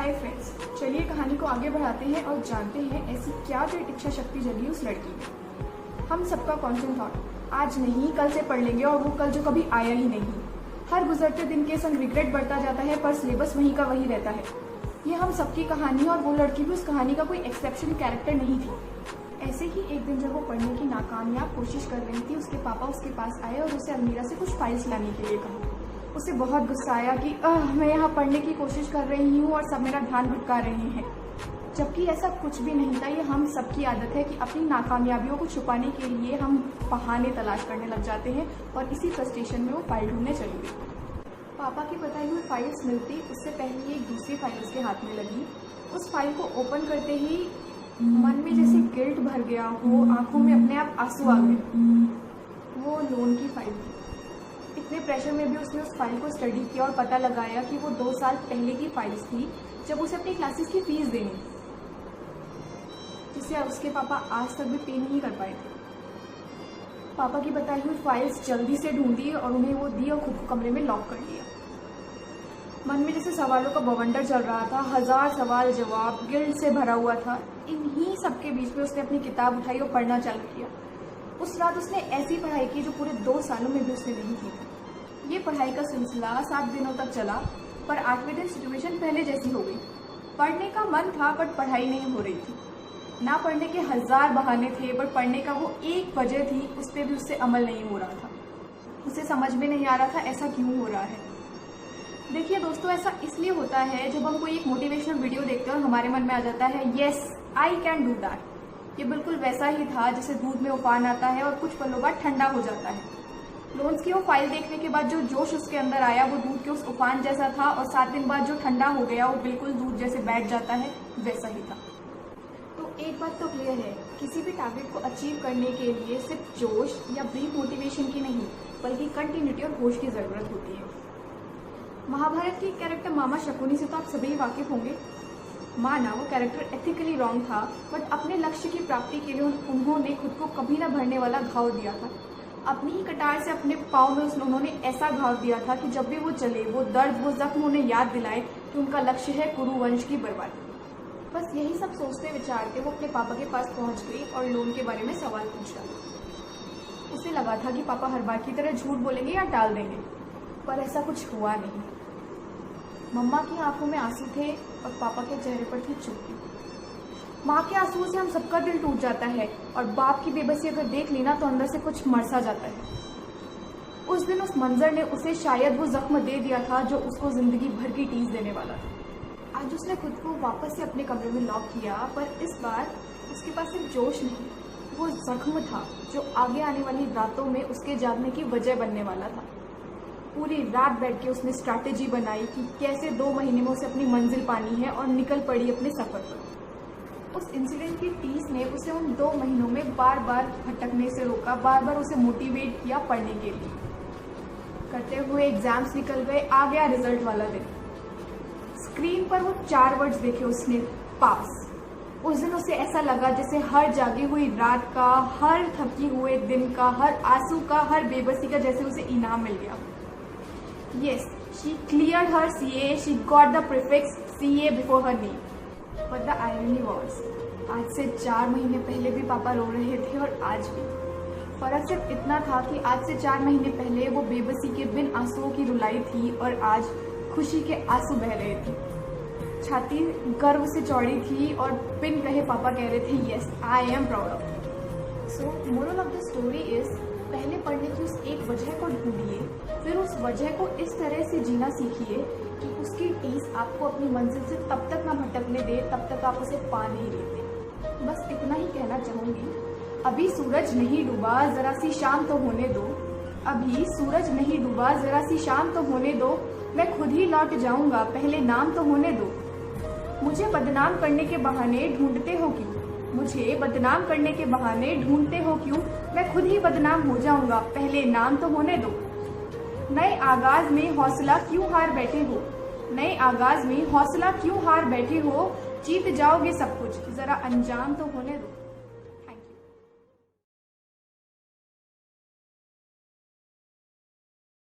Hi friends, चलिए कहानी को आगे बढ़ाते हैं और जानते हैं ऐसी क्या ग्रेट इच्छा शक्ति जगी उस लड़की में। हम सबका कॉन्स्टेंट थॉट, आज नहीं कल से पढ़ लेंगे, और वो कल जो कभी आया ही नहीं। हर गुजरते दिन के संग रिग्रेट बढ़ता जाता है, पर सिलेबस वहीं का वही रहता है। ये हम सबकी कहानी, और वो लड़की भी उस कहानी का कोई एक्सेप्शनल कैरेक्टर नहीं थी। ऐसे ही एक दिन जब वो पढ़ने की नाकामयाब कोशिश कर रही थी, उसके पापा उसके पास आए और उसे अलमीरा से कुछ फाइल्स लाने के लिए कहा। उसे बहुत गुस्सा आया कि मैं यहाँ पढ़ने की कोशिश कर रही हूँ और सब मेरा ध्यान भटका रहे हैं, जबकि ऐसा कुछ भी नहीं था। ये हम सबकी आदत है कि अपनी नाकामयाबियों को छुपाने के लिए हम बहाने तलाश करने लग जाते हैं, और इसी फ्रस्ट्रेशन में वो फाइल ढूंढने चली गई। पापा की बताई हुई फाइल्स मिलती उससे पहले एक दूसरी फाइल उसके हाथ में लगी। उस फाइल को ओपन करते ही मन में जैसे गिल्ट भर गया हो, आंखों में अपने आप आंसू आ गए। वो लोन की फाइल थी। इतने प्रेशर में भी उसने उस फाइल को स्टडी किया और पता लगाया कि वो 2 साल पहले की फाइल्स थी, जब उसे अपनी क्लासेस की फीस देनी थी, जिसे उसके पापा आज तक भी पे नहीं कर पाए थे। पापा की बताई हुई फाइल्स जल्दी से ढूंढी और उन्हें वो दी और खुद को कमरे में लॉक कर लिया। मन में जैसे सवालों का बवंडर चल रहा था, 1000 सवाल जवाब गिल्ट से भरा हुआ था। इन्हीं सबके बीच में उसने अपनी किताब उठाई और पढ़ना चालू किया। उस रात उसने ऐसी पढ़ाई की जो पूरे 2 सालों में भी उसने नहीं की थी। ये पढ़ाई का सिलसिला 7 दिनों तक चला, पर 8वें दिन सिचुएशन पहले जैसी हो गई। पढ़ने का मन था बट पढ़ाई नहीं हो रही थी। ना पढ़ने के 1000 बहाने थे, पर पढ़ने का वो एक वजह थी, उस पर भी उससे अमल नहीं हो रहा था। उसे समझ में नहीं आ रहा था ऐसा क्यों हो रहा है। देखिए दोस्तों, ऐसा इसलिए होता है जब हम कोई एक मोटिवेशनल वीडियो देखते हैं और हमारे मन में आ जाता है yes I can do that. ये बिल्कुल वैसा ही था जैसे दूध में उफान आता है और कुछ पलों बाद ठंडा हो जाता है। लोन्स की वो फाइल देखने के बाद जो जोश उसके अंदर आया वो दूध के उस उफान जैसा था, और 7 दिन बाद जो ठंडा हो गया वो बिल्कुल दूध जैसे बैठ जाता है, वैसा ही था। तो एक बात तो क्लियर है, किसी भी टारगेट को अचीव करने के लिए सिर्फ जोश या ब्रीफ मोटिवेशन की नहीं, बल्कि कंटिन्यूटी और होश की जरूरत होती है। महाभारत की कैरेक्टर मामा शकुनी से तो आप सभी वाकिफ होंगे। माना वो कैरेक्टर एथिकली रॉन्ग था, बट अपने लक्ष्य की प्राप्ति के लिए उन्होंने खुद को कभी न भरने वाला घाव दिया था। अपनी ही कटार से अपने पाँव में उन्होंने ऐसा घाव दिया था कि जब भी वो चले, वो दर्द, वो जख्म उन्हें याद दिलाए कि उनका लक्ष्य है कुरुवंश की बर्बादी। बस यही सब सोचते विचारते वो अपने पापा के पास पहुंच गई और लोन के बारे में सवाल पूछा। उसे लगा था कि पापा हर बार की तरह झूठ बोलेंगे या टाल देंगे, पर ऐसा कुछ हुआ नहीं। मम्मा की आंखों में आंसू थे और पापा के चेहरे पर थी चुप्पी। माँ के आंसुओं से हम सबका दिल टूट जाता है, और बाप की बेबसी अगर देख लेना तो अंदर से कुछ मरसा जाता है। उस दिन उस मंजर ने उसे शायद वो जख्म दे दिया था जो उसको जिंदगी भर की टीस देने वाला था। आज उसने खुद को वापस से अपने कमरे में लॉक किया, पर इस बार उसके पास सिर्फ जोश नहीं, वो जख्म था जो आगे आने वाली रातों में उसके जागने की वजह बनने वाला था। पूरी रात बैठ के उसने स्ट्रैटेजी बनाई कि कैसे 2 महीने में उसे अपनी मंजिल पानी है, और निकल पड़ी अपने सफर पर। उस इंसिडेंट की टीस ने उसे उन 2 महीनों में बार बार भटकने से रोका, बार बार उसे मोटिवेट किया पढ़ने के लिए। करते हुए एग्जाम्स निकल गए, आ गया रिजल्ट वाला दिन। स्क्रीन पर वो 4 वर्ड्स देखे उसने, पास। उस दिन उसे ऐसा लगा जैसे हर जागी हुई रात का, हर थकी हुए दिन का, हर आंसू का, हर बेबसी का जैसे उसे इनाम मिल गया। Yes, she cleared her CA. She got the prefix CA before her name. But the irony was, आज से 4 महीने पहले भी पापा रो रहे थे और आज भी। फर्क सिर्फ इतना था कि आज से 4 महीने पहले वो बेबसी के बिन आंसुओं की रुलाई थी, और आज खुशी के आंसू बह रहे थे। छाती गर्व से चौड़ी थी और बिन कहे पापा कह रहे थे yes, I am proud of you. So moral of the story is, पहले पढ़ने की उस एक वजह को ढूंढिए, फिर उस वजह को इस तरह से जीना सीखिए कि उसकी टीस आपको अपनी मंजिल से तब तक ना भटकने दे, तब तक आप उसे पा नहीं लेते। बस इतना ही कहना चाहूँगी। अभी सूरज नहीं डूबा, जरा सी शाम तो होने दो। अभी सूरज नहीं डूबा, जरा सी शाम तो होने दो। मैं खुद ही लौट जाऊँगा, पहले नाम तो होने दो। मुझे बदनाम करने के बहाने ढूंढते हो क्यों? मुझे बदनाम करने के बहाने ढूंढते हो क्यों? मैं खुद ही बदनाम हो जाऊंगा, पहले नाम तो होने दो। नए आगाज में हौसला क्यों हार बैठे हो? नए आगाज में हौसला क्यों हार बैठे हो? जीत जाओगे सब कुछ, जरा अंजाम तो होने दो।